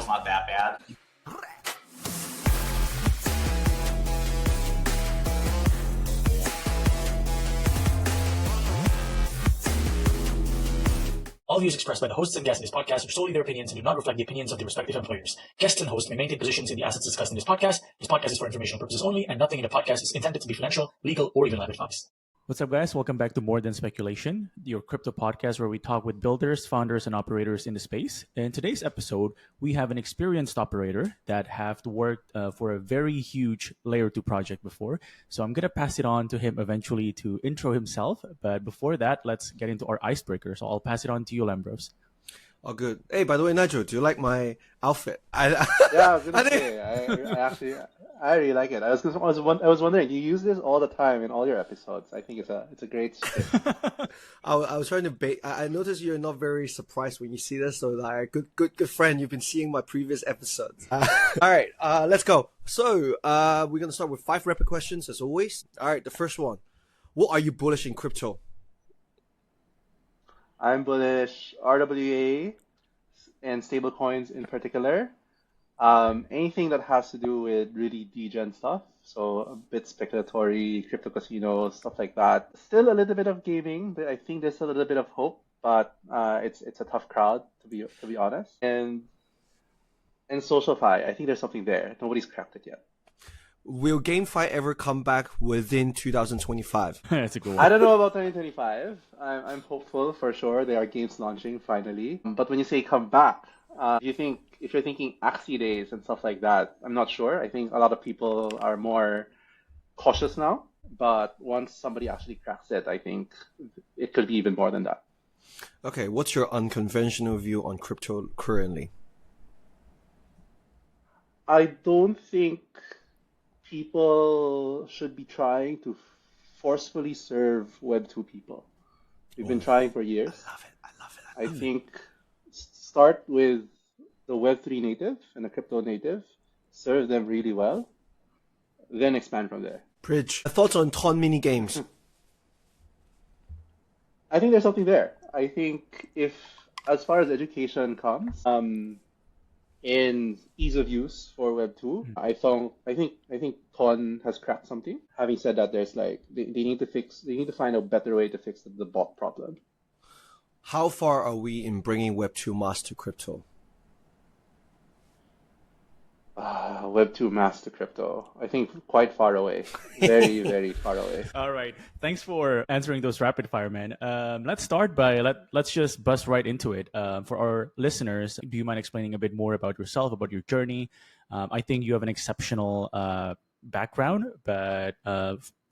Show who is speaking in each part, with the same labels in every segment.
Speaker 1: was not that bad. All views expressed by the hosts and guests in this podcast are solely their opinions and do not reflect the opinions of their respective employers. Guests and hosts may maintain positions in the assets discussed in this podcast. This podcast is for informational purposes only, and nothing in the podcast is intended to be financial, legal, or even life advice.
Speaker 2: What's up, guys? Welcome back to More Than Speculation, your crypto podcast where we talk with builders, founders, and operators in the space. In today's episode, we have an experienced operator that have worked for a very huge Layer 2 project before. So I'm going to pass it on to him eventually to intro himself. But before that, let's get into our icebreaker. So I'll pass it on to you, Lambros.
Speaker 3: Oh, good. Hey, by the way, Nigel, do you like my outfit?
Speaker 4: Yeah, I was gonna say, I really like it. I was wondering, do you use this all the time in all your episodes? I think it's a great stick.
Speaker 3: I was trying to bait. I noticed you're not very surprised when you see this, so like, good friend. You've been seeing my previous episodes. All right, let's go. So, we're gonna start with 5 rapid questions as always. All right, the first one: what are you bullish in crypto?
Speaker 4: I'm bullish RWA and stablecoins in particular. Anything that has to do with really degen stuff, so a bit speculatory, crypto casino, stuff like that. Still a little bit of gaming, but I think there's a little bit of hope. But it's a tough crowd to be honest. And SocialFi, I think there's something there. Nobody's cracked it yet.
Speaker 3: Will GameFi ever come back within 2025?
Speaker 2: That's a good one.
Speaker 4: I don't know about 2025. I'm hopeful for sure. There are games launching finally. But when you say come back, if you're thinking Axie days and stuff like that, I'm not sure. I think a lot of people are more cautious now. But once somebody actually cracks it, I think it could be even more than that.
Speaker 3: Okay, what's your unconventional view on crypto currently?
Speaker 4: I don't think people should be trying to forcefully serve Web2 people. We've been trying for years.
Speaker 3: I love it.
Speaker 4: I think start with the Web3 native and the crypto native, serve them really well, then expand from there.
Speaker 3: Bridge. Thoughts on Ton mini games?
Speaker 4: I think there's something there. I think if, as far as education comes, in ease of use for Web2, I think Ton has cracked something. Having said that, there's they need to find a better way to fix the bot problem.
Speaker 3: How far are we in bringing Web2 mass to crypto?
Speaker 4: Web2 mass to crypto. I think quite far away. Very, very far away.
Speaker 2: All right. Thanks for answering those rapid fire, man. Let's start by let's just bust right into it. For our listeners, do you mind explaining a bit more about yourself, about your journey? I think you have an exceptional background, but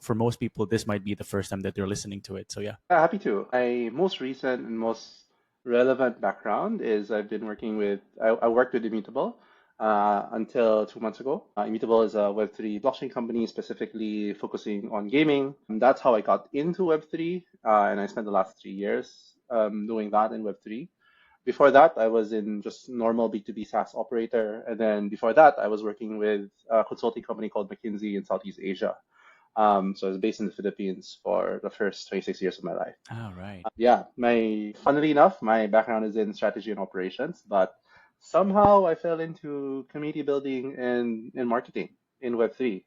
Speaker 2: for most people, this might be the first time that they're listening to it. So yeah.
Speaker 4: Happy to. My most recent and most relevant background is I've been working with. I worked with Immutable. Until 2 months ago. Immutable is a Web3 blockchain company specifically focusing on gaming. And that's how I got into Web3, and I spent the last 3 years doing that in Web3. Before that, I was in just normal B2B SaaS operator. And then before that, I was working with a consulting company called McKinsey in Southeast Asia. So I was based in the Philippines for the first 26 years of my life.
Speaker 2: All right.
Speaker 4: Funnily enough, my background is in strategy and operations, but somehow I fell into community building and marketing in Web3.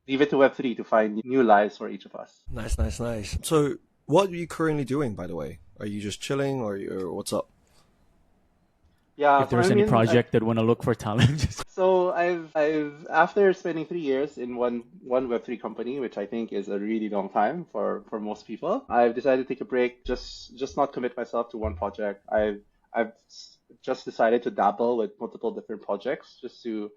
Speaker 4: Leave it to Web3 to find new lives for each of us.
Speaker 3: Nice. So what are you currently doing, by the way? Are you just chilling or what's up?
Speaker 4: Yeah.
Speaker 2: If there's any project that want to look for talent.
Speaker 4: So I've after spending 3 years in one Web3 company, which I think is a really long time for most people, I've decided to take a break, just not commit myself to one project. I've just decided to dabble with multiple different projects just to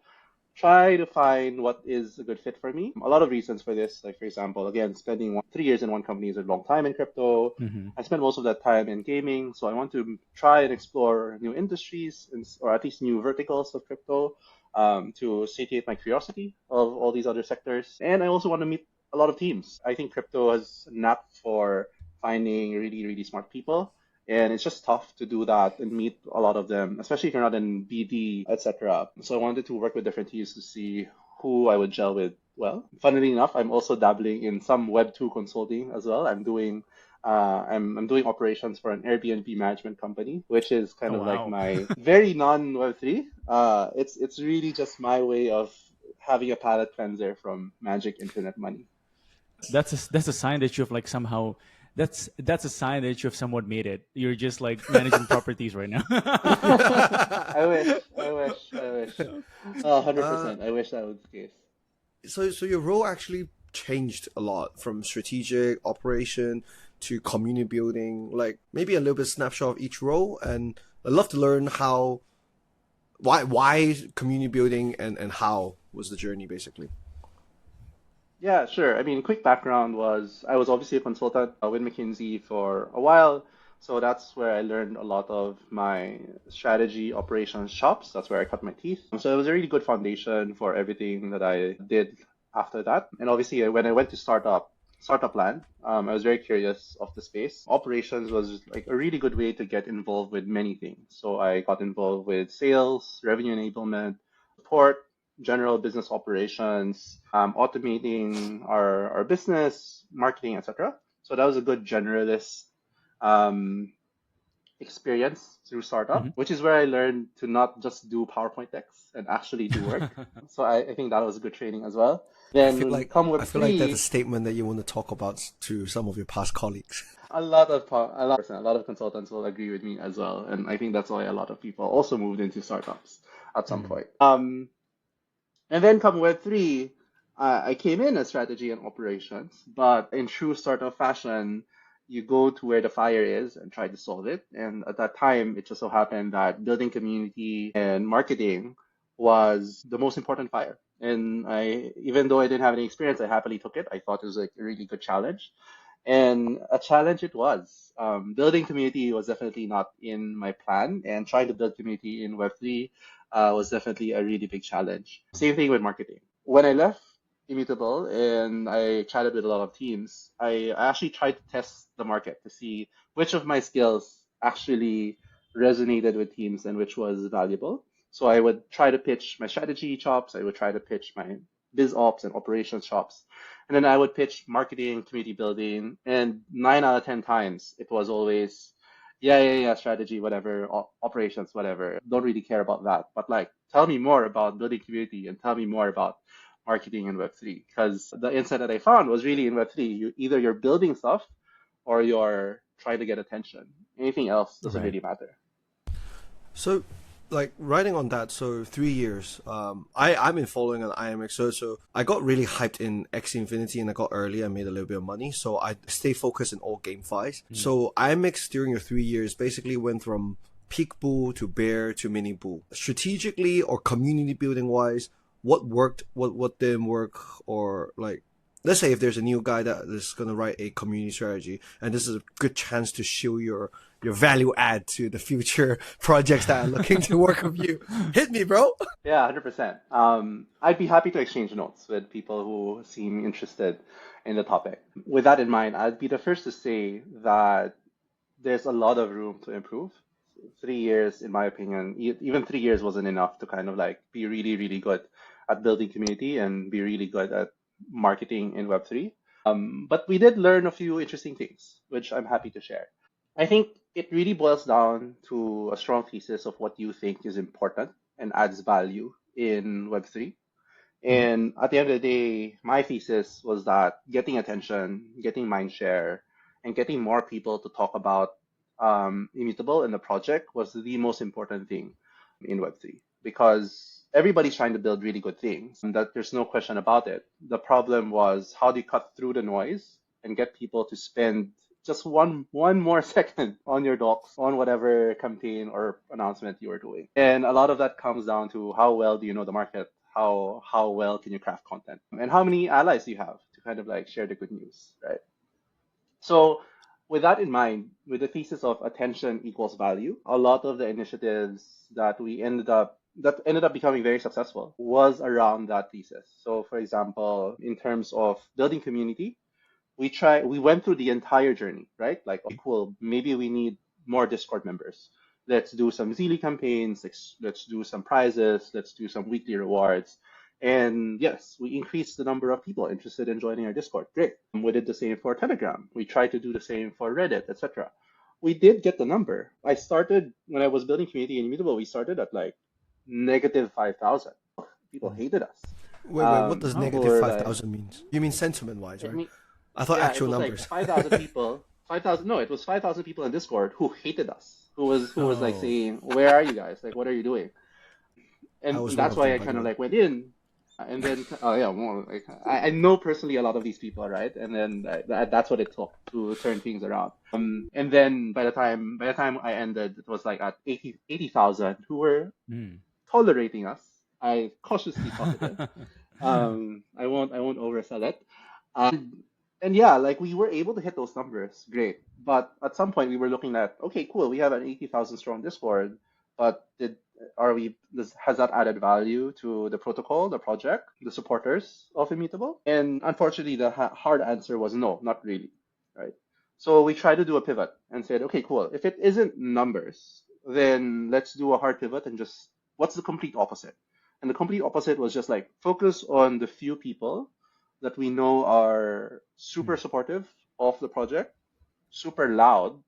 Speaker 4: try to find what is a good fit for me. A lot of reasons for this, like for example, again, spending 3 years in one company is a long time in crypto.
Speaker 2: Mm-hmm.
Speaker 4: I spent most of that time in gaming, so I want to try and explore new industries or at least new verticals of crypto to satiate my curiosity of all these other sectors. And I also want to meet a lot of teams. I think crypto has a knack for finding really, really smart people. And it's just tough to do that and meet a lot of them, especially if you're not in BD, etc. So I wanted to work with different teams to see who I would gel with well. Funnily enough, I'm also dabbling in some Web2 consulting as well. I'm doing I'm doing operations for an Airbnb management company, which is kind
Speaker 2: Oh
Speaker 4: of like
Speaker 2: wow.
Speaker 4: my very non-Web3. It's really just my way of having a palate cleanser from magic internet money.
Speaker 2: That's a sign that you've like somehow that's a sign that you've somewhat made it. You're just like managing properties right now.
Speaker 4: I wish, I wish. 100%.
Speaker 3: uh,
Speaker 4: I wish that was the case.
Speaker 3: so your role actually changed a lot from strategic operation to community building. Like maybe a little bit snapshot of each role, and I'd love to learn how why community building and how was the journey basically.
Speaker 4: Yeah, sure. I mean, quick background was I was obviously a consultant with McKinsey for a while. So that's where I learned a lot of my strategy operations chops. That's where I cut my teeth. So it was a really good foundation for everything that I did after that. And obviously, when I went to startup land, I was very curious of the space. Operations was like a really good way to get involved with many things. So I got involved with sales, revenue enablement, support, general business operations, automating our business, marketing, etc. So that was a good generalist um, experience through startup,
Speaker 2: Mhm.
Speaker 4: which is where I learned to not just do PowerPoint decks and actually do work. So I think that was a good training as well.
Speaker 3: I
Speaker 4: Then
Speaker 3: feel
Speaker 4: when
Speaker 3: like
Speaker 4: come
Speaker 3: I
Speaker 4: Web
Speaker 3: feel like that's a
Speaker 4: three,
Speaker 3: statement that you want to talk about to some of your past colleagues.
Speaker 4: a lot of consultants will agree with me as well, and I think that's why a lot of people also moved into startups at some
Speaker 2: Mhm.
Speaker 4: point. And then come Web3, I came in as strategy and operations, but in true startup fashion, you go to where the fire is and try to solve it. And at that time, it just so happened that building community and marketing was the most important fire. And even though I didn't have any experience, I happily took it. I thought it was like a really good challenge. And a challenge it was. Building community was definitely not in my plan, and trying to build community in Web3 was definitely a really big challenge. Same thing with marketing. When I left Immutable and I chatted with a lot of teams, I actually tried to test the market to see which of my skills actually resonated with teams and which was valuable. So I would try to pitch my strategy chops, I would try to pitch my biz ops and operations chops, and then I would pitch marketing, community building, and 9 out of 10 times it was always yeah, strategy, whatever, operations, whatever. Don't really care about that. But like, tell me more about building community and tell me more about marketing in Web3. Because the insight that I found was really in Web3, either you're building stuff or you're trying to get attention. Anything else doesn't
Speaker 2: Right.
Speaker 4: really matter.
Speaker 3: So, like writing on that, so 3 years. I've been following on IMX, so I got really hyped in X Infinity, and I got early. I made a little bit of money, so I stay focused in all GameFis.
Speaker 2: Mhm.
Speaker 3: So IMX during your 3 years basically went from peak bull to bear to mini bull. Strategically or community building wise, what worked, what didn't work, or like. Let's say if there's a new guy that is gonna write a community strategy, and this is a good chance to show your value add to the future projects that are looking to work with you. Hit me, bro.
Speaker 4: Yeah, 100%. I'd be happy to exchange notes with people who seem interested in the topic. With that in mind, I'd be the first to say that there's a lot of room to improve. 3 years, in my opinion, even 3 years wasn't enough to kind of like be really, really good at building community and be really good at marketing in Web3. But we did learn a few interesting things, which I'm happy to share. I think it really boils down to a strong thesis of what you think is important and adds value in Web3.
Speaker 2: Mhm.
Speaker 4: And at the end of the day, my thesis was that getting attention, getting mindshare, and getting more people to talk about Immutable and the project was the most important thing in Web3 because everybody's trying to build really good things, and that there's no question about it. The problem was how do you cut through the noise and get people to spend just one more second on your docs on whatever campaign or announcement you are doing. And a lot of that comes down to how well do you know the market, how well can you craft content, and how many allies do you have to kind of like share the good news, right? So with that in mind, with the thesis of attention equals value, a lot of the initiatives that ended up becoming very successful was around that thesis. So for example, in terms of building community, we went through the entire journey, right? Like, okay, cool, maybe we need more Discord members. Let's do some Zeely campaigns, let's do some prizes, let's do some weekly rewards. And yes, we increased the number of people interested in joining our Discord. Great. We did the same for Telegram. We tried to do the same for Reddit, etc. We did get the number. I started when I was building community in Immutable. We started at like negative 5,000. People hated us.
Speaker 3: Wait, what does
Speaker 4: People
Speaker 3: negative
Speaker 4: were
Speaker 3: five
Speaker 4: like,
Speaker 3: thousand means? You mean sentiment wise,
Speaker 4: it
Speaker 3: right?
Speaker 4: mean,
Speaker 3: I thought
Speaker 4: yeah, it
Speaker 3: actual
Speaker 4: was like
Speaker 3: numbers.
Speaker 4: 5,000 people. 5,000. No, it was 5,000 people in Discord who hated us. Who was like
Speaker 2: Oh.
Speaker 4: saying, "Where are you guys? Like, what are you doing?"
Speaker 3: I
Speaker 4: And
Speaker 3: was one
Speaker 4: that's
Speaker 3: of
Speaker 4: why
Speaker 3: them,
Speaker 4: I
Speaker 3: by the
Speaker 4: kind of
Speaker 3: way.
Speaker 4: like went in, and then oh yeah, more like I know personally a lot of these people, right? And then that's what it took to turn things around. And then by the time I ended, it was like at 80,000 who were
Speaker 2: Mm.
Speaker 4: tolerating us. I cautiously positive. I won't oversell it. And yeah, like we were able to hit those numbers, great. But at some point we were looking at, okay, cool, we have an 80,000 strong Discord, but has that added value to the protocol, the project, the supporters of Immutable? And unfortunately, the hard answer was no, not really, right? So we tried to do a pivot and said, okay, cool. If it isn't numbers, then let's do a hard pivot and just what's the complete opposite? And the complete opposite was just like focus on the few people that we know are super
Speaker 2: Mm.
Speaker 4: supportive of the project, super loud,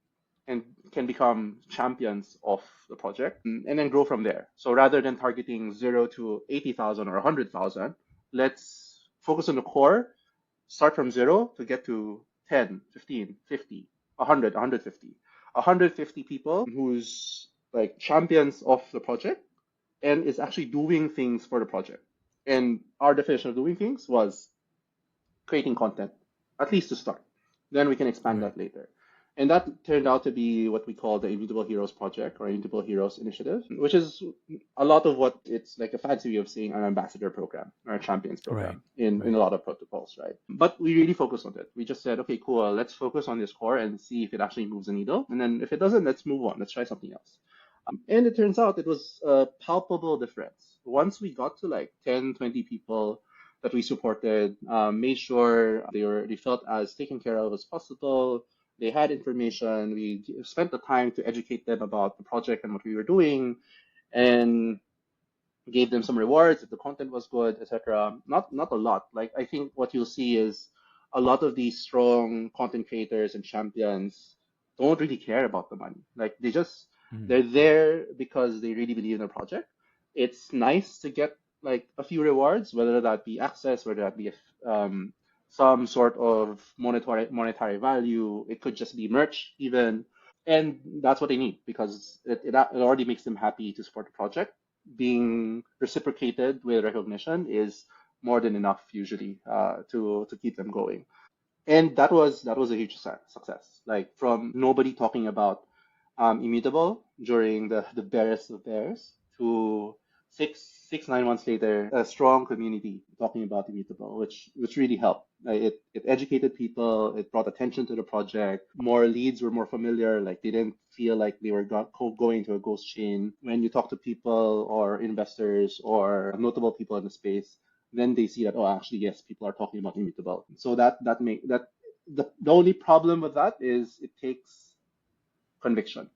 Speaker 4: and can become champions of the project, and then grow from there. So rather than targeting 0 to 80,000 or 100,000, let's focus on the core, start from 0 to get to 10, 15, 50, 100, 150. 150 people who's like champions of the project and is actually doing things for the project. And our definition of doing things was creating content, at least to start. Then we can expand
Speaker 2: Right.
Speaker 4: that later. And that turned out to be what we call the Immutable Heroes Project or Immutable Heroes Initiative, which is a lot of what it's like a fancy way of saying an ambassador program or a champions
Speaker 2: Right.
Speaker 4: program in
Speaker 2: Right.
Speaker 4: a lot of protocols, right? But we really focused on it. We just said, okay, cool, let's focus on this core and see if it actually moves the needle. And then if it doesn't, let's move on. Let's try something else. And it turns out it was a palpable difference. Once we got to like 10, 20 people that we supported, made sure they felt as taken care of as possible. They had information. We spent the time to educate them about the project and what we were doing, and gave them some rewards if the content was good, etc. Not a lot. Like I think what you'll see is a lot of these strong content creators and champions don't really care about the money. Like
Speaker 2: Mm.
Speaker 4: they're there because they really believe in the project. It's nice to get like a few rewards, whether that be access, whether that be some sort of monetary value. It could just be merch even, and that's what they need because it already makes them happy to support the project. Being reciprocated with recognition is more than enough usually to keep them going. And that was a huge success. Like from nobody talking about Immutable during the barest of bears to 9 months later, a strong community talking about Immutable, which really helped. It educated people. It brought attention to the project. More leads were more familiar. Like they didn't feel like they were going to a ghost chain. When you talk to people or investors or notable people in the space, then they see that, oh, actually yes, people are talking about Immutable. So the only problem with that is it takes conviction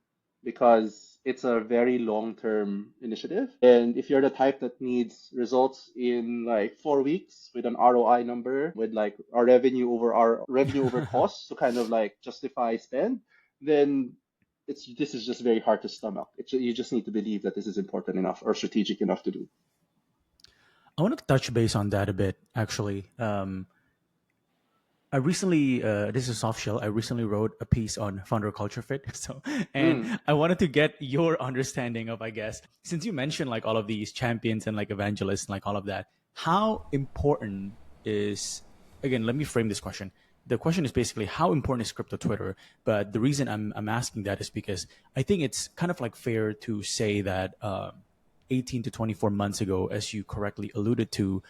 Speaker 4: because it's a very long-term initiative. And if you're the type that needs results in like 4 weeks with an ROI number, with like our revenue over cost to kind of like justify spend, then this is just very hard to stomach. You just need to believe that this is important enough or strategic enough to do.
Speaker 2: I want to touch base on that a bit, actually. I recently, this is a soft shell. I recently wrote a piece on founder culture fit. So,
Speaker 4: Mm,
Speaker 2: and I wanted to get your understanding of, I guess, since you mentioned like all of these champions and like evangelists, and like all of that, how important is, again, let me frame this question. The question is basically how important is crypto Twitter? But the reason I'm asking that is because I think it's kind of like fair to say that 18 to 24 months ago, as you correctly alluded to,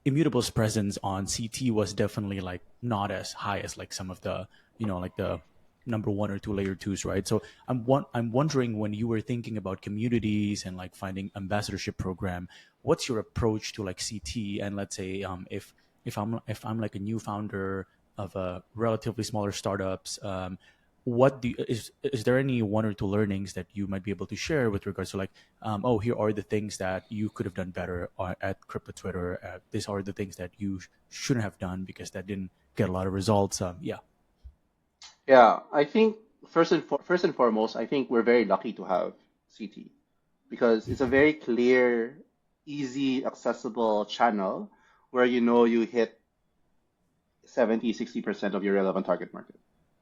Speaker 2: Immutable's presence on CT was definitely like not as high as like some of the, like the number one or two layer twos, right? So I'm wondering, when you were thinking about communities and like finding ambassadorship program, what's your approach to like CT? And let's say if I'm like a new founder of a relatively smaller startups, what do you, is there any one or two learnings that you might be able to share with regards to like, oh, here are the things that you could have done better at crypto Twitter. These are the things that you shouldn't have done because that didn't get a lot of results. Yeah.
Speaker 4: Yeah, I think first and foremost, I think we're very lucky to have CT because it's a very clear, easy, accessible channel where you know you hit 70-60% of your relevant target market,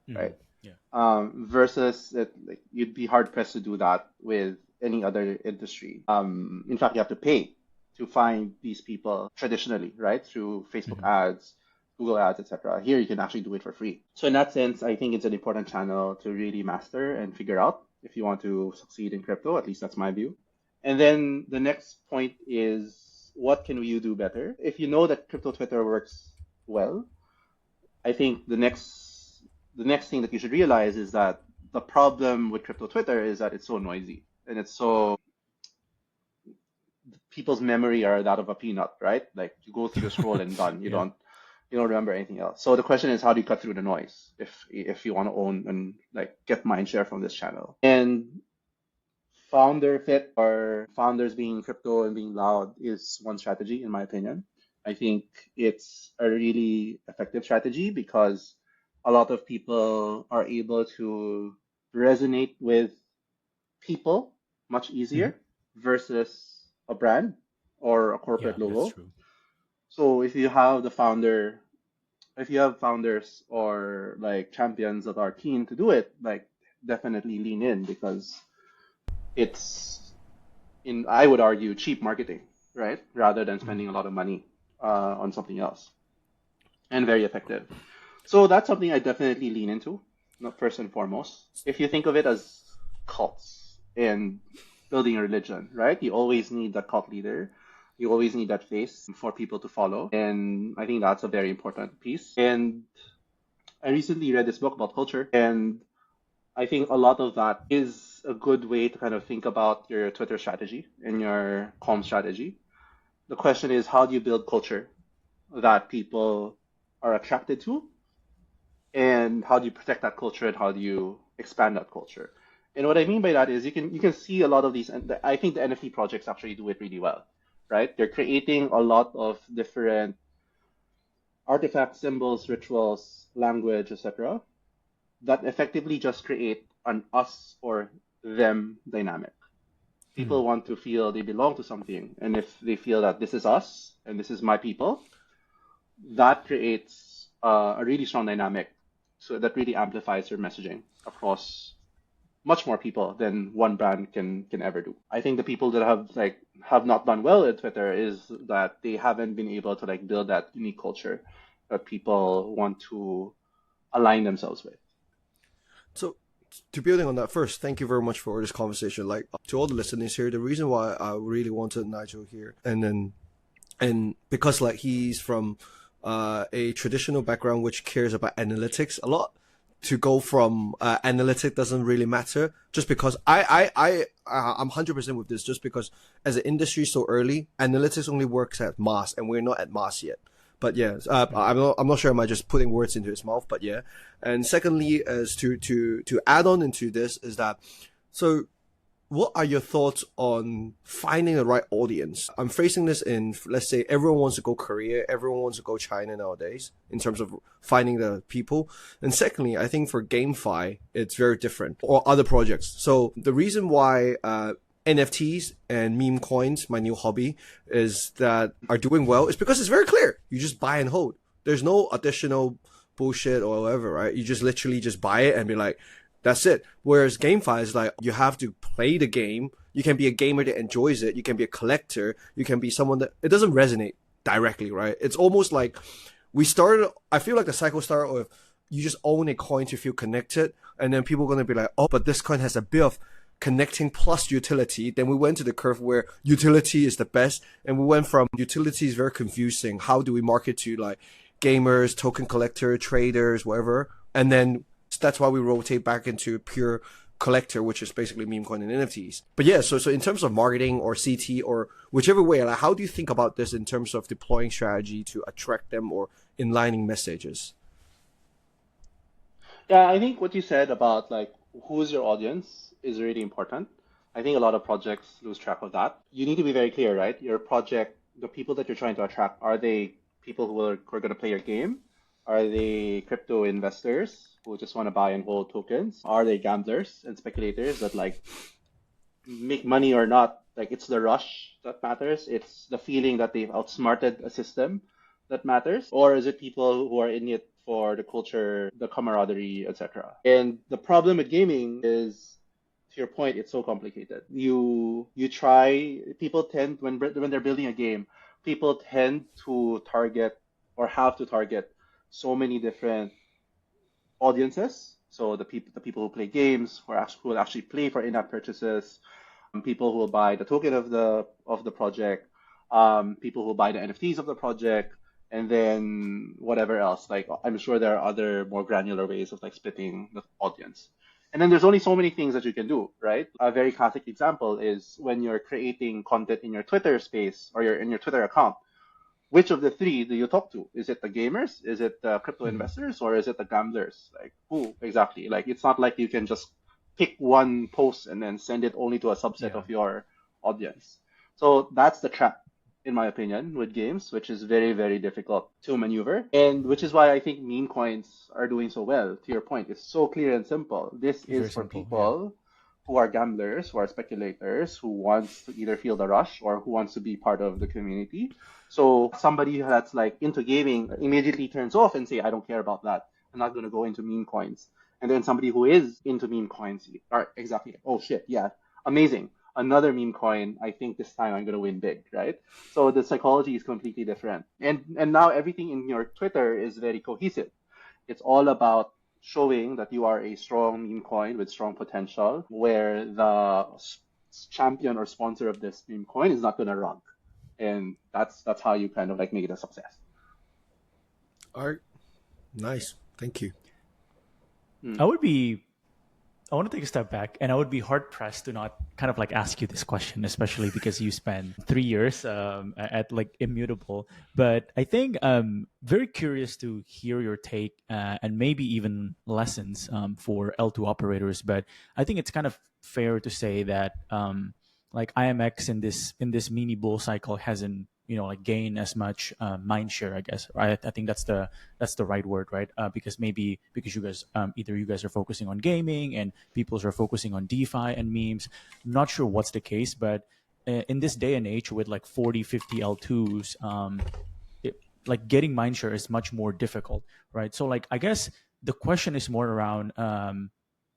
Speaker 4: right?
Speaker 2: Yeah.
Speaker 4: Versus that, like, you'd be hard pressed to do that with any other industry. In fact, you have to pay to find these people traditionally, right? Through Facebook ads, Google ads, etc. Here, you can actually do it for free. So in that sense, I think it's an important channel to really master and figure out if you want to succeed in crypto. At least that's my view. And then the next point is, what can you do better? If you know that crypto Twitter works well, I think the next thing that you should realize is that the problem with crypto Twitter is that it's so noisy and it's so people's memory are that of a peanut, right? Like you go through the scroll and done. You don't remember anything else. So the question is, how do you cut through the noise if you want to own and like get mindshare from this channel? And founder fit or founders being crypto and being loud is one strategy, in my opinion. I think it's a really effective strategy because a lot of people are able to resonate with people much easier versus a brand or a corporate logo.
Speaker 2: That's true.
Speaker 4: So if you have founders or like champions that are keen to do it, like definitely lean in because it's I would argue, cheap marketing, right? Rather than spending a lot of money on something else, and very effective. So that's something I definitely lean into, not first and foremost. If you think of it as cults and building a religion, right? You always need that cult leader. You always need that face for people to follow. And I think that's a very important piece. And I recently read this book about culture, and I think a lot of that is a good way to kind of think about your Twitter strategy and your comm strategy. The question is, how do you build culture that people are attracted to? And how do you protect that culture and how do you expand that culture? And what I mean by that is you can see a lot of these, and I think the NFT projects actually do it really well, right? They're creating a lot of different artifacts, symbols, rituals, language, etc. that effectively just create an us or them dynamic. People want to feel they belong to something. And if they feel that this is us and this is my people, that creates a really strong dynamic. So that really amplifies your messaging across much more people than one brand can ever do. I think the people that have not done well at Twitter is that they haven't been able to like build that unique culture that people want to align themselves with.
Speaker 3: So, to building on that, first, thank you very much for this conversation. Like, to all the listeners here, the reason why I really wanted Nigel here, and because like he's from a traditional background which cares about analytics a lot, to go from analytic doesn't really matter, just because I'm 100% with this, just because as an industry so early, analytics only works at mass, and we're not at mass yet. But yeah, I'm not sure am I just putting words into his mouth, but yeah. And secondly, as to add on into this is that, so what are your thoughts on finding the right audience? I'm facing this in, let's say everyone wants to go Korea, everyone wants to go China nowadays in terms of finding the people. And secondly, I think for GameFi, it's very different, or other projects. So the reason why, NFTs and meme coins, my new hobby, is that are doing well is because it's very clear. You just buy and hold. There's no additional bullshit or whatever, right? You just literally just buy it and be like, that's it. Whereas GameFi is like, you have to play the game. You can be a gamer that enjoys it. You can be a collector. You can be someone that, it doesn't resonate directly, right? It's almost like I feel like the cycle started with, you just own a coin to feel connected. And then people are going to be like, oh, but this coin has a bit of connecting plus utility. Then we went to the curve where utility is the best, and we went from utility is very confusing. How do we market to like gamers, token collector, traders, whatever? And then that's why we rotate back into pure collector, which is basically meme coin and NFTs. But yeah, so in terms of marketing or CT or whichever way, like how do you think about this in terms of deploying strategy to attract them or inlining messages?
Speaker 4: Yeah, I think what you said about like who's your audience is really important. I think a lot of projects lose track of that. You need to be very clear, right? Your project, the people that you're trying to attract, are they people who are going to play your game? Are they crypto investors who just want to buy and hold tokens? Are they gamblers and speculators that like make money or not? Like it's the rush that matters. It's the feeling that they've outsmarted a system that matters, or is it people who are in it for the culture, the camaraderie, etc.? And the problem with gaming is, to your point, it's so complicated. You try. People tend when they're building a game, people tend to target or have to target so many different audiences. So the people who play games, who will actually play for in-app purchases, people who will buy the token of the project, people who buy the NFTs of the project, and then whatever else. Like I'm sure there are other more granular ways of like splitting the audience. And then there's only so many things that you can do, right? A very classic example is when you're creating content in your Twitter space or in your Twitter account. Which of the three do you talk to? Is it the gamers? Is it the crypto investors? Or is it the gamblers? Like who exactly? Like it's not like you can just pick one post and then send it only to a subset
Speaker 2: Yeah.
Speaker 4: of your audience. So that's the trap, in my opinion, with games, which is very, very difficult to maneuver. And which is why I think meme coins are doing so well. To your point, it's so clear and simple. This
Speaker 2: Very
Speaker 4: is for
Speaker 2: simple. Yeah.
Speaker 4: people who are gamblers, who are speculators, who wants to either feel the rush or who wants to be part of the community. So somebody that's like into gaming immediately turns off and say, I don't care about that. I'm not going to go into meme coins. And then somebody who is into meme coins are exactly, oh shit, yeah, amazing. Another meme coin, I think this time I'm going to win big, right? So the psychology is completely different. And now everything in your Twitter is very cohesive. It's all about showing that you are a strong meme coin with strong potential, where the champion or sponsor of this meme coin is not going to run, and that's how you kind of like make it a success.
Speaker 3: All right. Nice. Thank you.
Speaker 2: I want to take a step back, and I would be hard pressed to not kind of like ask you this question, especially because you spent 3 years at like Immutable. But I think very curious to hear your take and maybe even lessons for L2 operators. But I think it's kind of fair to say that like IMX in this mini bull cycle hasn't like gained as much mind share, I guess. Right? I think that's the right word, right? Because you guys either you guys are focusing on gaming and people are focusing on DeFi and memes. I'm not sure what's the case, but in this day and age with like 40, 50 L2s, like getting mindshare is much more difficult, right? So like I guess the question is more around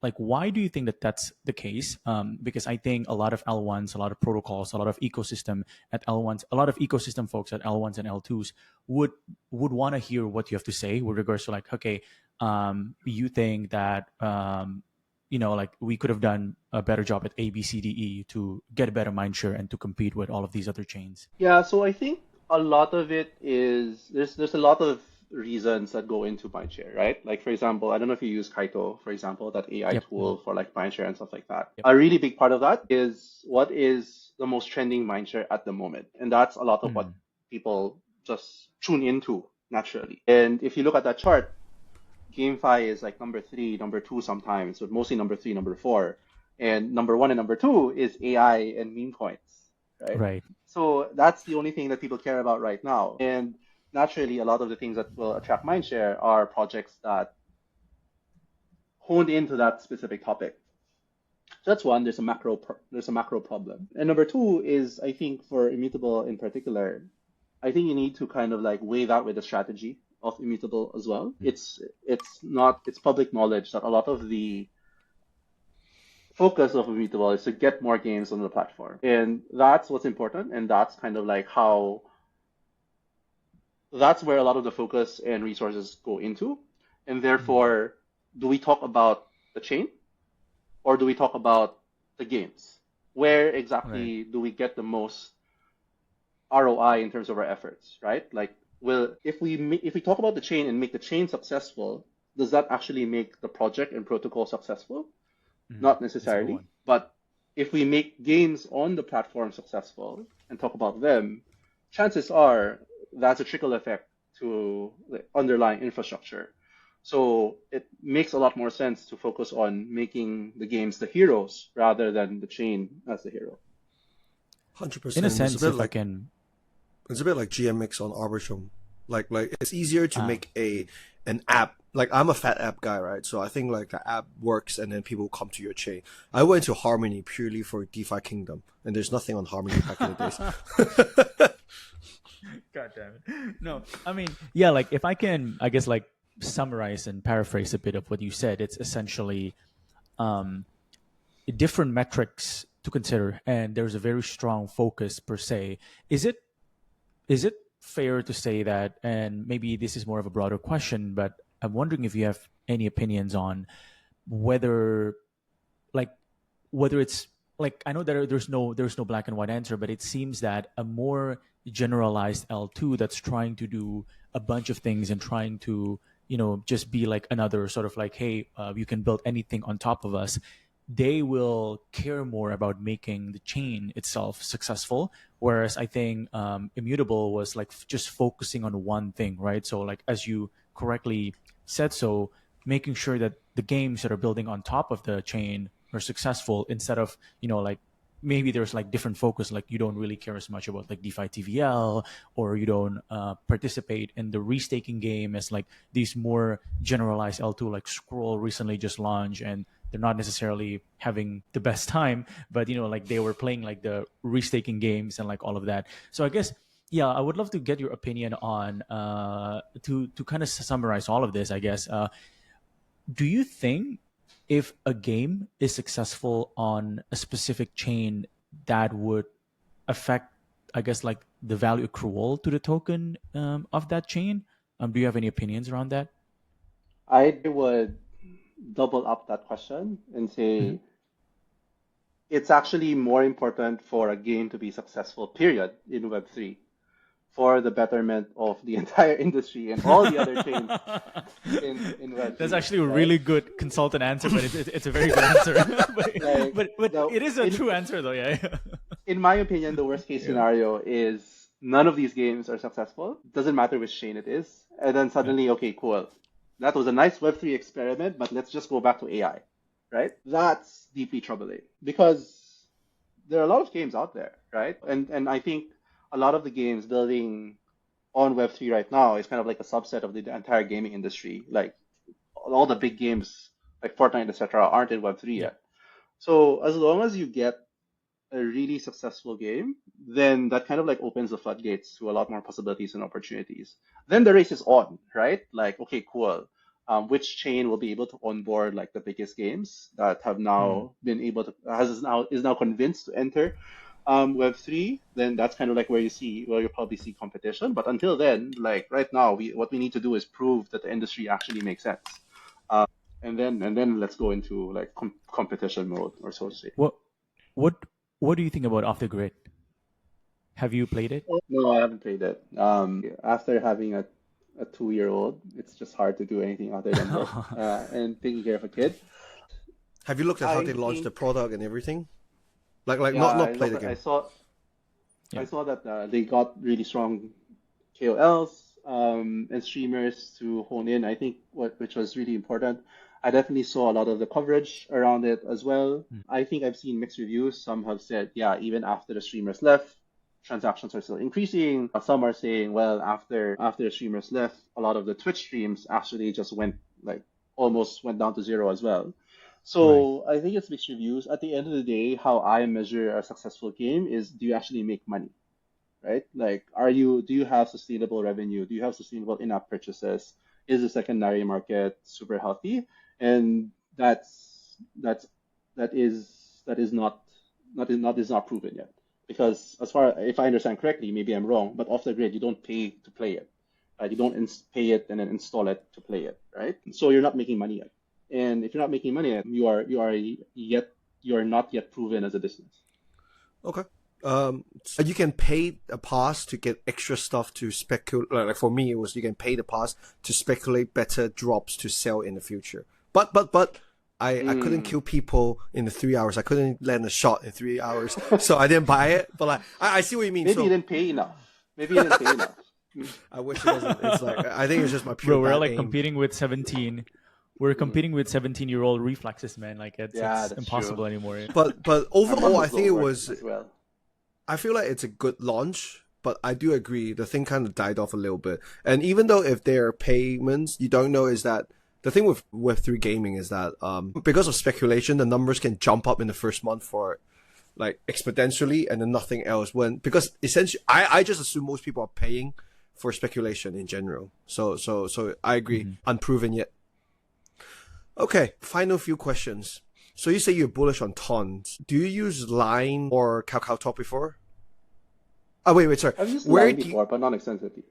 Speaker 2: like why do you think that that's the case? Because I think a lot of L1s, a lot of protocols, a lot of ecosystem at L1s, a lot of ecosystem folks at L1s and L2s would want to hear what you have to say with regards to like, okay, you think that like we could have done a better job at A, B, C, D, E to get a better mindshare and to compete with all of these other chains.
Speaker 4: Yeah, so I think a lot of it is there's a lot of reasons that go into Mindshare, right? Like for example, I don't know if you use Kaito, for example, that AI
Speaker 2: Yep.
Speaker 4: tool for like Mindshare and stuff like that.
Speaker 2: Yep.
Speaker 4: A really big part of that is what is the most trending Mindshare at the moment, and that's a lot of what people just tune into naturally. And if you look at that chart, GameFi is like number 3, number 2 sometimes, but mostly number 3, number 4. And number 1 and number 2 is AI and meme coins, right?
Speaker 2: Right.
Speaker 4: So that's the only thing that people care about right now. And naturally, a lot of the things that will attract mindshare are projects that honed into that specific topic. So that's one. There's a macro problem. And number 2 is, I think, for Immutable in particular, I think you need to kind of like weigh that with the strategy of Immutable as well. It's public knowledge that a lot of the focus of Immutable is to get more games on the platform, and that's what's important, and that's kind of like that's where a lot of the focus and resources go into. And therefore, do we talk about the chain, or do we talk about the games? Where exactly do we get the most ROI in terms of our efforts, right? Like, if we talk about the chain and make the chain successful, does that actually make the project and protocol successful? Not necessarily, but if we make games on the platform successful and talk about them, chances are that's a trickle effect to the underlying infrastructure. So it makes a lot more sense to focus on making the games the heroes rather than the chain as the hero.
Speaker 3: 100%.
Speaker 2: In a sense, if I can,
Speaker 3: it's a bit like GMX on Arbitrum. Like it's easier to make an app. Like I'm a fat app guy, right? So I think like the app works and then people come to your chain. I went to Harmony purely for DeFi Kingdom, and there's nothing on Harmony back in the days.
Speaker 2: God damn it. No, I mean, yeah, like if I can, I guess, like summarize and paraphrase a bit of what you said, it's essentially different metrics to consider, and there's a very strong focus per se. Is it fair to say that, and maybe this is more of a broader question, but I'm wondering if you have any opinions on whether it's like, I know that there's no black and white answer, but it seems that a more generalized L2 that's trying to do a bunch of things and trying to, just be like another sort of like, hey, you can build anything on top of us, they will care more about making the chain itself successful. Whereas I think Immutable was like just focusing on one thing, right? So like, as you correctly said, so making sure that the games that are building on top of the chain are successful, instead of, like maybe there's like different focus, like you don't really care as much about like DeFi TVL, or you don't participate in the restaking game as like these more generalized L2, like Scroll recently just launched, and they're not necessarily having the best time, but like they were playing like the restaking games and like all of that. So I guess, yeah, I would love to get your opinion on to kind of summarize all of this, I guess. Do you think if a game is successful on a specific chain, that would affect, I guess, like the value accrual to the token of that chain? Do you have any opinions around that?
Speaker 4: I would double up that question and say it's actually more important for a game to be successful, period, in Web3, for the betterment of the entire industry and all the other chains in Web3.
Speaker 2: That's actually a really good consultant answer, but it's a very good answer. but it is a true answer, though, yeah.
Speaker 4: In my opinion, the worst case scenario is none of these games are successful. Doesn't matter which chain it is. And then suddenly, okay, cool. That was a nice Web3 experiment, but let's just go back to AI, right? That's deeply troubling because there are a lot of games out there, right? And I think a lot of the games building on Web3 right now is kind of like a subset of the entire gaming industry. Like all the big games like Fortnite, etc., aren't in Web3 yet. So as long as you get a really successful game, then that kind of like opens the floodgates to a lot more possibilities and opportunities. Then the race is on, right? Like, okay, cool. Which chain will be able to onboard like the biggest games that have now been able to is now convinced to enter Web3? Then that's kind of like where you'll probably see competition. But until then, like right now, what we need to do is prove that the industry actually makes sense. And then let's go into like competition mode, or so to say.
Speaker 2: What do you think about Off the Grid? Have you played it?
Speaker 4: No, I haven't played it. After having a 2-year-old, it's just hard to do anything other than work and taking care of a kid.
Speaker 3: Have you looked at how they launched the product and everything? Like not play the game.
Speaker 4: I saw that they got really strong KOLs and streamers to hone in. I think which was really important. I definitely saw a lot of the coverage around it as well. I think I've seen mixed reviews. Some have said, yeah, even after the streamers left, transactions are still increasing. Some are saying, well, after the streamers left, a lot of the Twitch streams actually just almost went down to zero as well. So I think it's mixed reviews. At the end of the day, how I measure a successful game is, do you actually make money, right? Like, do you have sustainable revenue? Do you have sustainable in-app purchases? Is the secondary market super healthy? And that is not proven yet. Because if I understand correctly, maybe I'm wrong, but off the grid, you don't pay to play it. You don't pay it and then install it to play it, right? So you're not making money yet. And if you're not making money yet, you're not yet proven as a business.
Speaker 3: Okay. So you can pay a pass to get extra stuff to speculate. Like for me, it was you can pay the pass to speculate better drops to sell in the future. But I couldn't kill people in the 3 hours. I couldn't land a shot in 3 hours, so I didn't buy it. But like I see what you mean.
Speaker 4: Maybe you didn't pay enough.
Speaker 3: I wish it wasn't. It's like I think it's just my pure
Speaker 2: Bro, we're
Speaker 3: bad
Speaker 2: like
Speaker 3: aim.
Speaker 2: competing with 17. We're competing with 17-year-old reflexes, man. Like it's
Speaker 4: that's
Speaker 2: impossible
Speaker 4: true.
Speaker 2: anymore.
Speaker 3: But
Speaker 4: My
Speaker 3: overall, I
Speaker 4: muscles
Speaker 3: think it
Speaker 4: don't work
Speaker 3: was.
Speaker 4: as well.
Speaker 3: I feel like it's a good launch, but I do agree the thing kind of died off a little bit. And even though if there are payments, you don't know is that the thing with Web3 gaming is that because of speculation, the numbers can jump up in the first month for like exponentially, and then nothing else. Because essentially, I just assume most people are paying for speculation in general. So I agree, unproven yet. Okay, final few questions. So you say you're bullish on tons. Do you use Line or KakaoTalk before? Oh wait, sorry.
Speaker 4: I've used
Speaker 3: Where
Speaker 4: Line
Speaker 3: do you-
Speaker 4: before, but not extensively.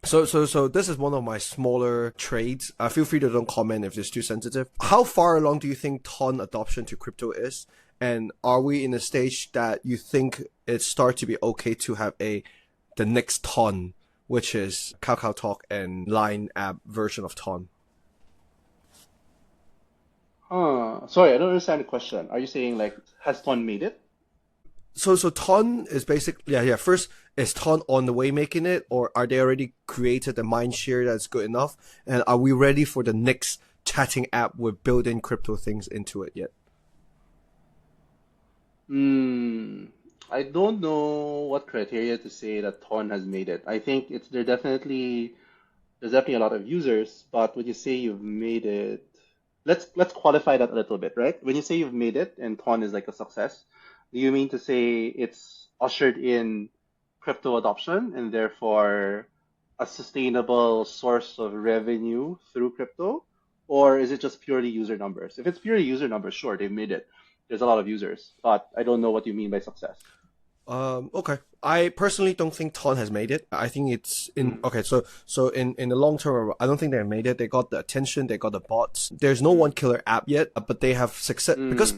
Speaker 3: So this is one of my smaller trades. Feel free to don't comment if it's too sensitive. How far along do you think ton adoption to crypto is? And are we in a stage that you think it starts to be okay to have the next ton, which is KakaoTalk and Line app version of ton?
Speaker 4: Sorry, I don't understand the question. Are you saying like has Ton made it?
Speaker 3: So ton is basically yeah. First, is ton on the way making it, or are they already created a Mindshare that's good enough? And are we ready for the next chatting app with built-in crypto things into it yet?
Speaker 4: I don't know what criteria to say that Ton has made it. I think there's definitely a lot of users, but when you say you've made it, let's qualify that a little bit, right? When you say you've made it and Ton is like a success, do you mean to say it's ushered in crypto adoption and therefore a sustainable source of revenue through crypto? Or is it just purely user numbers? If it's purely user numbers, sure, they've made it. There's a lot of users, but I don't know what you mean by success.
Speaker 3: Okay. I personally don't think Ton has made it. I think it's in okay. So in the long term, I don't think they made it. They got the attention. They got the bots. There's no one killer app yet, but they have success because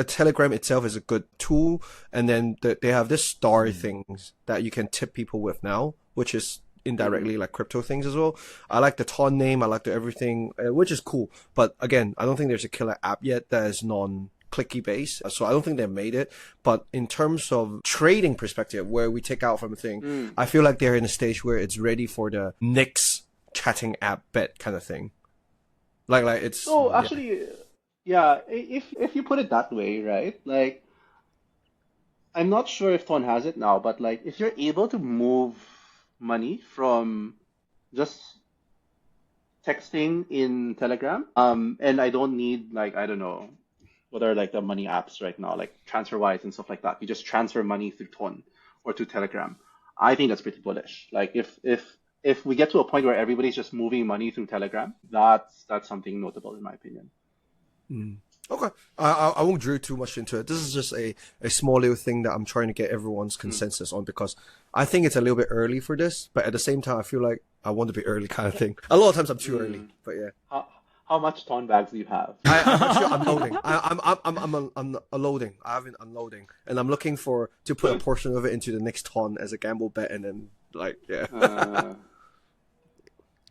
Speaker 3: Telegram itself is a good tool, and then they have this star things that you can tip people with now, which is indirectly like crypto things as well. I like the Ton name. I like the everything, which is cool. But again, I don't think there's a killer app yet that is clicky base, so I don't think they made it. But in terms of trading perspective, where we take out from a thing, I feel like they're in a stage where it's ready for the next chatting app bet kind of thing. Like it's
Speaker 4: So actually, yeah, if you put it that way, right? Like, I'm not sure if Ton has it now, but like, if you're able to move money from just texting in Telegram, and I don't need like I don't know what are like the money apps right now, like TransferWise and stuff like that. You just transfer money through Ton or to Telegram. I think that's pretty bullish. Like if we get to a point where everybody's just moving money through Telegram, that's something notable in my opinion.
Speaker 3: Okay. I won't drill too much into it. This is just a small little thing that I'm trying to get everyone's consensus on, because I think it's a little bit early for this, but at the same time, I feel like I want to be early kind of thing. A lot of times I'm too early, but yeah.
Speaker 4: How much Ton bags do you have?
Speaker 3: I'm actually unloading. I'm unloading. I haven't unloading, and I'm looking to put a portion of it into the next Ton as a gamble bet, and then yeah.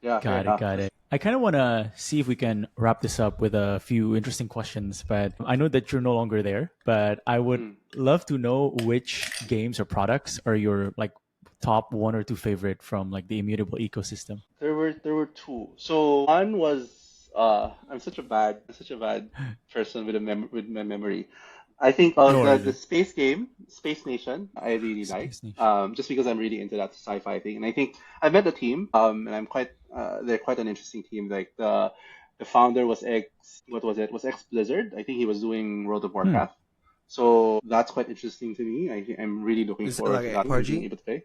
Speaker 4: Yeah,
Speaker 2: Got it. I kind of want to see if we can wrap this up with a few interesting questions, but I know that you're no longer there, but I would love to know which games or products are your like top one or two favorite from like the Immutable ecosystem.
Speaker 4: There were two. So one was I'm such a bad person with my memory. I think the space game, Space Nation, I really like. Just because I'm really into that sci-fi thing, and I think I met the team, and I'm they're quite an interesting team. Like the founder was ex Blizzard. I think he was doing World of Warcraft. So that's quite interesting to me. I'm really looking forward to that and being able to play.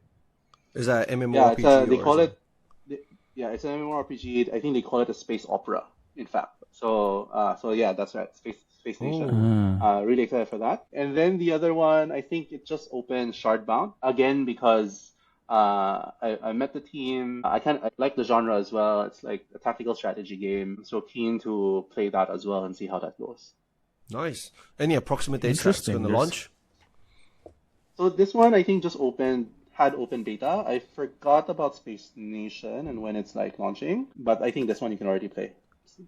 Speaker 3: Is that MMORPG?
Speaker 4: Yeah, they call it. Yeah, it's an MMORPG. I think they call it a space opera. In fact, so yeah, that's right. Space Nation. Really excited for that. And then the other one, I think it just opened Shardbound again because I met the team. I like the genre as well. It's like a tactical strategy game. So keen to play that as well and see how that goes.
Speaker 3: Nice. Any approximate dates that's going to launch?
Speaker 4: So this one I think just had open beta. I forgot about Space Nation and when it's like launching, but I think this one you can already play.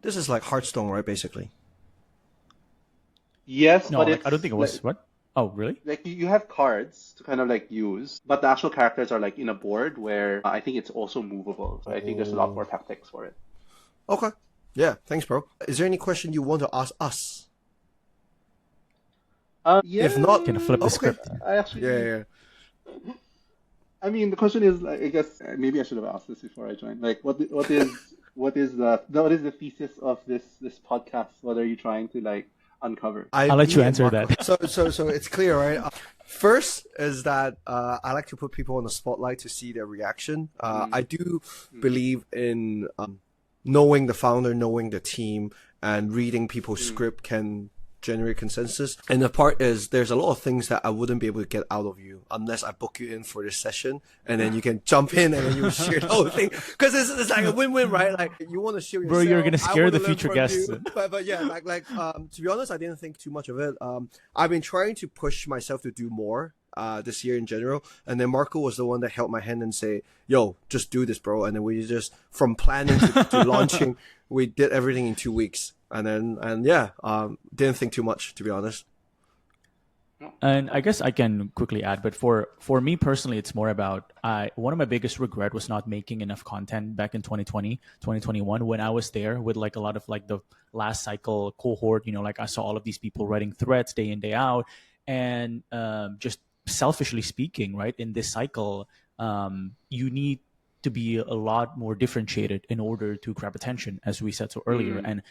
Speaker 3: This is like Hearthstone, right? Basically.
Speaker 4: Yes,
Speaker 2: no,
Speaker 4: but
Speaker 2: like, I don't think it was what. Oh, really?
Speaker 4: Like you have cards to kind of like use, but the actual characters are like in a board where I think it's also movable. So I think there's a lot more
Speaker 3: Oh,
Speaker 4: tactics for it.
Speaker 3: okay. Yeah, thanks, bro. Is there any question you want to ask us? If not,
Speaker 2: Can flip the
Speaker 4: Yeah,
Speaker 3: okay.
Speaker 2: script.
Speaker 4: I
Speaker 3: Yeah,
Speaker 4: actually,
Speaker 3: yeah.
Speaker 4: I mean, the question is, like, I guess maybe I should have asked this before I joined. Like, what is the thesis of this podcast? What are you trying to like uncover?
Speaker 3: I,
Speaker 2: I'll let you
Speaker 3: me and
Speaker 2: answer
Speaker 3: Marco.
Speaker 2: that.
Speaker 3: So it's clear, right? First is that I like to put people on the spotlight to see their reaction. I
Speaker 4: Mm,
Speaker 3: do
Speaker 4: mm,
Speaker 3: believe in knowing the founder, knowing the team, and reading people's
Speaker 4: mm,
Speaker 3: script can generate consensus. And the part is there's a lot of things that I wouldn't be able to get out of you unless I book you in for this session, and then you can jump in and then you share the whole thing. Because it's like a win-win, right? Like you want to share
Speaker 2: Bro,
Speaker 3: yourself,
Speaker 2: you're gonna
Speaker 3: I
Speaker 2: scare
Speaker 3: want
Speaker 2: the
Speaker 3: to learn
Speaker 2: future
Speaker 3: from
Speaker 2: guests.
Speaker 3: you. But yeah, to be honest, I didn't think too much of it. I've been trying to push myself to do more this year in general, and then Marco was the one that held my hand and say, "Yo, just do this, bro." And then we just from planning to launching, we did everything in 2 weeks, and yeah, didn't think too much, to be honest.
Speaker 4: no,
Speaker 2: And I guess I can quickly add, but for me personally, it's more about one of my biggest regret was not making enough content back in 2020, 2021 when I was there with like a lot of like the last cycle cohort. Like I saw all of these people writing threads day in day out, and just selfishly speaking, right in this cycle, you need to be a lot more differentiated in order to grab attention, as we said so earlier.
Speaker 4: mm,
Speaker 2: And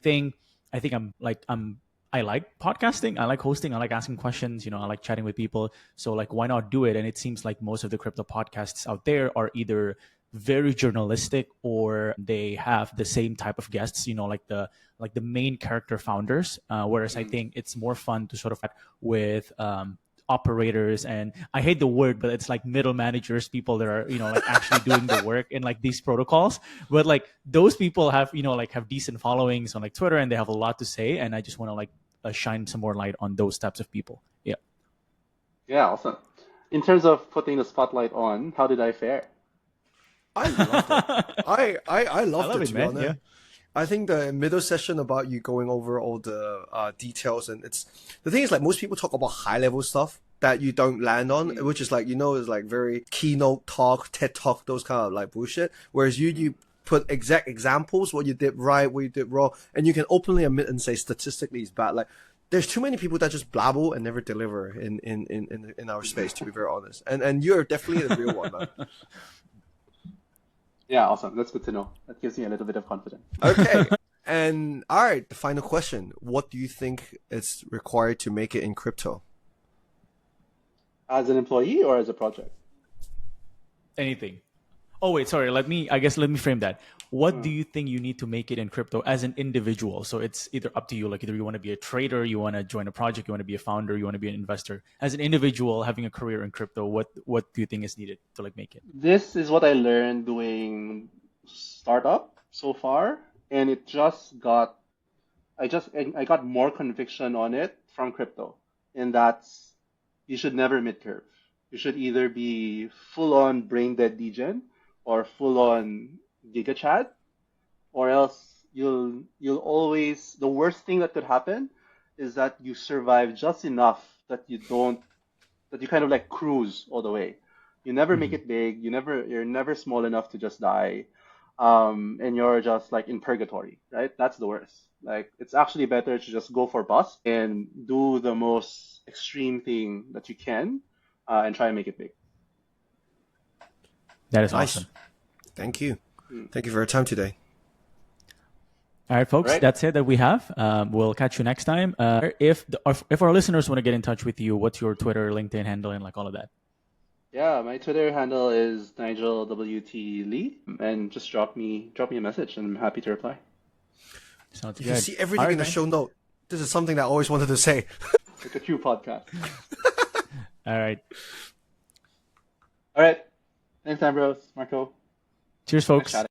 Speaker 2: I think I like podcasting. I like hosting. I like asking questions. I like chatting with people. So like, why not do it? And it seems like most of the crypto podcasts out there are either very journalistic or they have the same type of guests. Like the main character founders. Whereas I
Speaker 4: mm.
Speaker 2: think it's more fun to sort of chat with operators, and I hate the word, but it's like middle managers, people that are like actually doing the work in like these protocols. But like those people have like have decent followings on like Twitter, and they have a lot to say, and I just want to like shine some more light on those types of people. Yeah.
Speaker 4: Yeah, awesome. In terms of putting the spotlight on, how did I fare?
Speaker 3: I loved it. I
Speaker 2: I
Speaker 3: loved
Speaker 2: love
Speaker 3: it,
Speaker 2: it,
Speaker 3: to be
Speaker 2: man. Yeah.
Speaker 3: honest. I think the middle session about you going over all the details, and it's the thing is like most people talk about high level stuff that you don't land on,
Speaker 4: Mm,
Speaker 3: which is like is like very keynote talk, TED talk, those kind of like bullshit. Whereas you put exact examples, what you did right, what you did wrong, and you can openly admit and say statistically it's bad. Like there's too many people that just blabble and never deliver in our space, to be very honest. And you're definitely the real one, man.
Speaker 4: yeah, awesome. That's good to know. That gives me a little bit of confidence.
Speaker 3: Okay. And all right, the final question. What do you think is required to make it in crypto?
Speaker 4: As an employee or as a project?
Speaker 2: Anything. Oh wait, sorry. Let me frame that. What do
Speaker 4: Mm.
Speaker 2: you think you need to make it in crypto as an individual? So it's either up to you. Like either you want to be a trader, you want to join a project, you want to be a founder, you want to be an investor. As an individual having a career in crypto, what do you think is needed to like make it?
Speaker 4: This is what I learned doing startup so far, and I got more conviction on it from crypto, and that's you should never mid curve. You should either be full on brain dead degen or full on giga chat, or else you'll always the worst thing that could happen is that you survive just enough that you kind of like cruise all the way. You never make
Speaker 2: Mhm.
Speaker 4: it big. You're never small enough to just die, and you're just like in purgatory, right? That's the worst. Like it's actually better to just go for bust and do the most extreme thing that you can, and try and make it big.
Speaker 2: That is
Speaker 3: Nice.
Speaker 2: awesome.
Speaker 3: Thank you.
Speaker 4: Mm.
Speaker 3: Thank you for your time today.
Speaker 2: All right,
Speaker 4: All
Speaker 2: folks,
Speaker 4: right.
Speaker 2: that's it that we have. We'll catch you next time. If our listeners want to get in touch with you, what's your Twitter, LinkedIn handle, and like all of that?
Speaker 4: Yeah, my Twitter handle is Nigel WT Lee, and just drop me a message, and I'm happy to reply.
Speaker 2: Sounds
Speaker 3: You can
Speaker 2: good.
Speaker 3: see
Speaker 2: All
Speaker 3: everything
Speaker 2: right,
Speaker 3: in the
Speaker 2: man.
Speaker 3: show note. This is something that I always wanted to say.
Speaker 4: Like a true podcast.
Speaker 2: All right.
Speaker 4: All right. Thanks, Ambrose, Marco.
Speaker 2: Cheers,
Speaker 4: Nice
Speaker 2: folks.
Speaker 4: chatting.